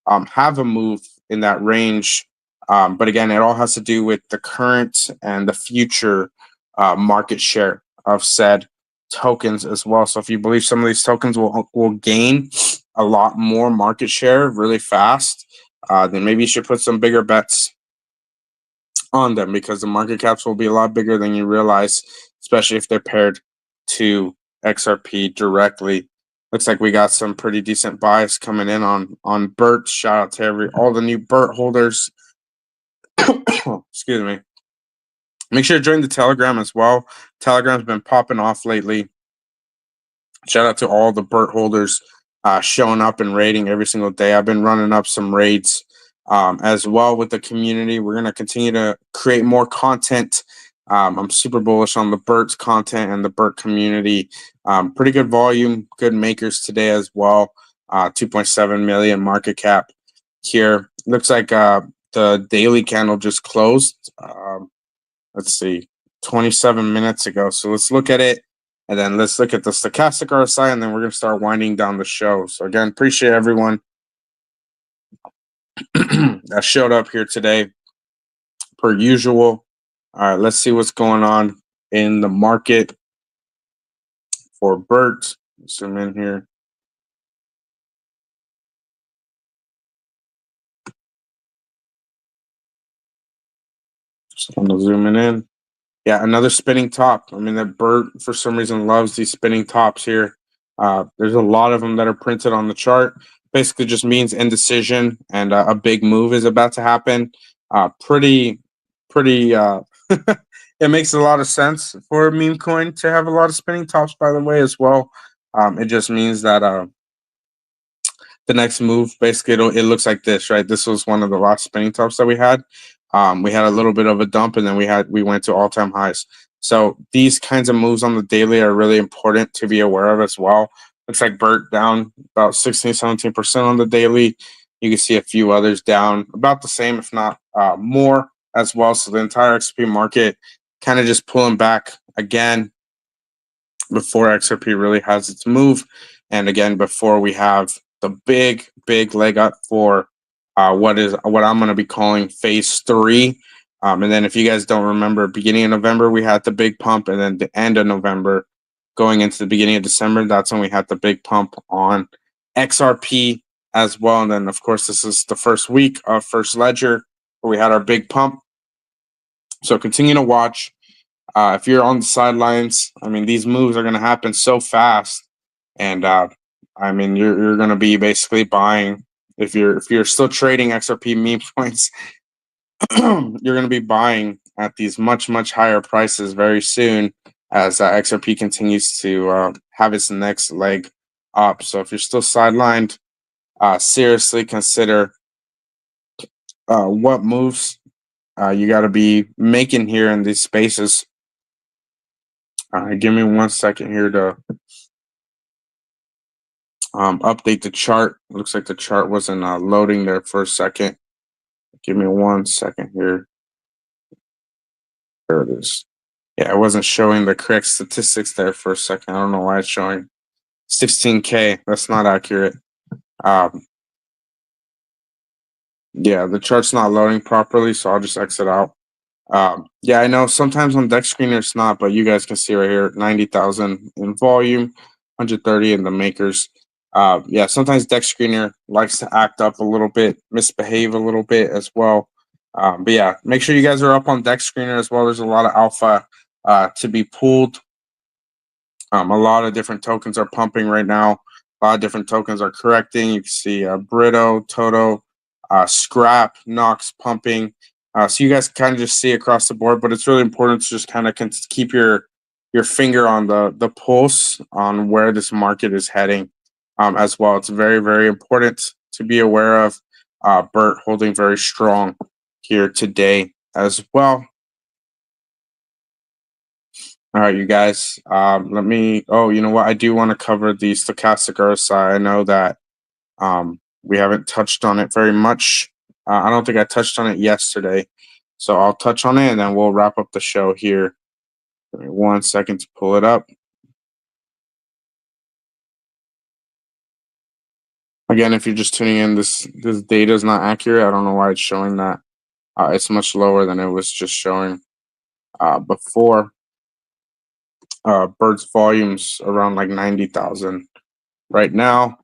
have a move in that range. But again, it all has to do with the current and the future market share of said tokens as well. So if you believe some of these tokens will gain a lot more market share really fast, then maybe you should put some bigger bets on them, because the market caps will be a lot bigger than you realize, especially if they're paired to XRP directly. Looks like we got some pretty decent buys coming in on Bert. Shout out to all the new Bert holders. Excuse me. Make sure to join the Telegram as well. Telegram's been popping off lately. Shout out to all the Bert holders showing up and raiding every single day. I've been running up some raids as well with the community. We're going to continue to create more content. I'm super bullish on the Bert's content and the Bert community. Pretty good volume, good makers today as well. 2.7 million market cap here. Looks like the daily candle just closed. Let's see, 27 minutes ago. So let's look at it, and then let's look at the stochastic RSI, and then we're going to start winding down the show. So again, appreciate everyone that showed up here today, per usual. All right, let's see what's going on in the market for Bert. Zoom in here. Just want to zoom in. Yeah, another spinning top. I mean, that Bert, for some reason, loves these spinning tops here. There's a lot of them that are printed on the chart. Basically just means indecision and a big move is about to happen. Pretty it makes a lot of sense for a meme coin to have a lot of spinning tops, by the way, as well. It just means that the next move, basically, it looks like this, right? This was one of the last spinning tops that we had. We had a little bit of a dump, and then we went to all-time highs. So these kinds of moves on the daily are really important to be aware of as well. Looks like Bert down about 16, 17% on the daily. You can see a few others down about the same, if not more as well. So the entire XRP market kind of just pulling back again before XRP really has its move. And again, before we have the big leg up for what I'm going to be calling phase 3. And then if you guys don't remember, beginning of November, we had the big pump, and then the end of November going into the beginning of December, that's when we had the big pump on XRP as well. And then, of course, this is the first week of First Ledger where we had our big pump. So continue to watch. If you're on the sidelines, I mean, these moves are going to happen so fast. And I mean, you're going to be basically buying. If you're still trading XRP meme coins, you're going to be buying at these much higher prices very soon as XRP continues to have its next leg up. So if you're still sidelined, seriously consider what moves you got to be making here in these spaces. Give me 1 second here to update the chart. Looks like the chart wasn't loading there for a second. Give me 1 second here. There it is. Yeah, it wasn't showing the correct statistics there for a second. I don't know why it's showing 16K. That's not accurate. Yeah, the chart's not loading properly, so I'll just exit out. Yeah, I know sometimes on Deck Screener it's not, but you guys can see right here, 90,000 in volume, 130 in the makers. Yeah, sometimes Deck Screener likes to act up a little bit, misbehave a little bit as well. But yeah, make sure you guys are up on Deck Screener as well. There's a lot of alpha to be pulled. A lot of different tokens are pumping right now. A lot of different tokens are correcting. You can see Brito, Toto, Scrap, Nox pumping. So you guys kind of just see across the board, but it's really important to just kind of keep your finger on the pulse on where this market is heading as well. It's very important to be aware of. Bert holding very strong here today as well. All right, you guys. Let me. Oh, you know what? I do want to cover the stochastic RSI. I know that we haven't touched on it very much. I don't think I touched on it yesterday, so I'll touch on it and then we'll wrap up the show here. Give me 1 second to pull it up. Again, if you're just tuning in, this data is not accurate. I don't know why it's showing that. It's much lower than it was just showing before. Bert's volume's around like 90,000 right now,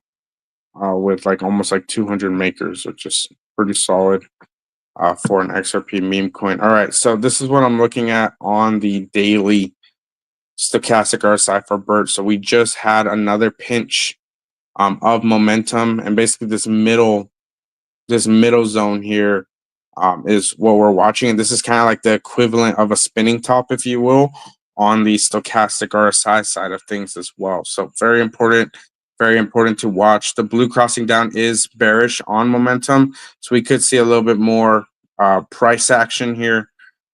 with like almost like 200 makers, which is pretty solid for an XRP meme coin. All right, so this is what I'm looking at on the daily stochastic RSI for Bert. So we just had another pinch of momentum, and basically this middle zone here is what we're watching. And this is kind of like the equivalent of a spinning top, if you will, on the stochastic RSI side of things as well. So very important to watch. The blue crossing down is bearish on momentum, so we could see a little bit more price action here.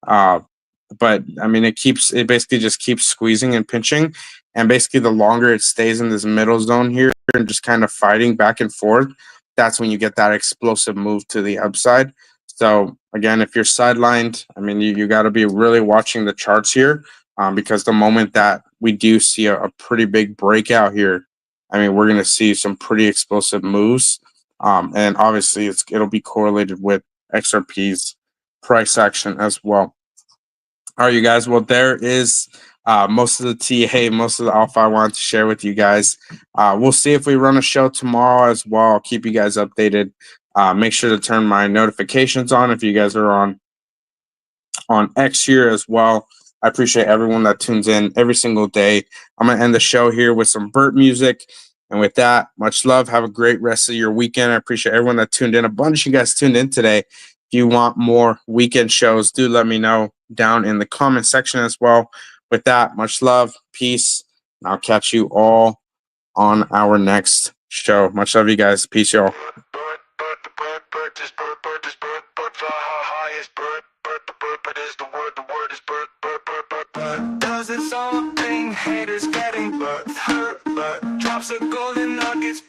But I mean, it basically just keeps squeezing and pinching, and basically the longer it stays in this middle zone here and just kind of fighting back and forth, that's when you get that explosive move to the upside. So again, if you're sidelined, I mean, you got to be really watching the charts here, because the moment that we do see a pretty big breakout here, I mean, we're going to see some pretty explosive moves, and obviously it'll be correlated with XRP's price action as well. All right, you guys. Well, there is most of the TA, most of the alpha I wanted to share with you guys. We'll see if we run a show tomorrow as well. I'll keep you guys updated. Make sure to turn my notifications on if you guys are on X here as well. I appreciate everyone that tunes in every single day. I'm going to end the show here with some Bert music. And with that, much love. Have a great rest of your weekend. I appreciate everyone that tuned in. A bunch of you guys tuned in today. If you want more weekend shows, do let me know down in the comment section as well. With that, much love, peace, and I'll catch you all on our next show. Much love, you guys. Peace, y'all. Bert is Bert, Bert is Bert, Bert fly high is Bert, Bert is the word is Bert, Bert. it's all a thing. Haters getting hurt, but drops of golden nuggets.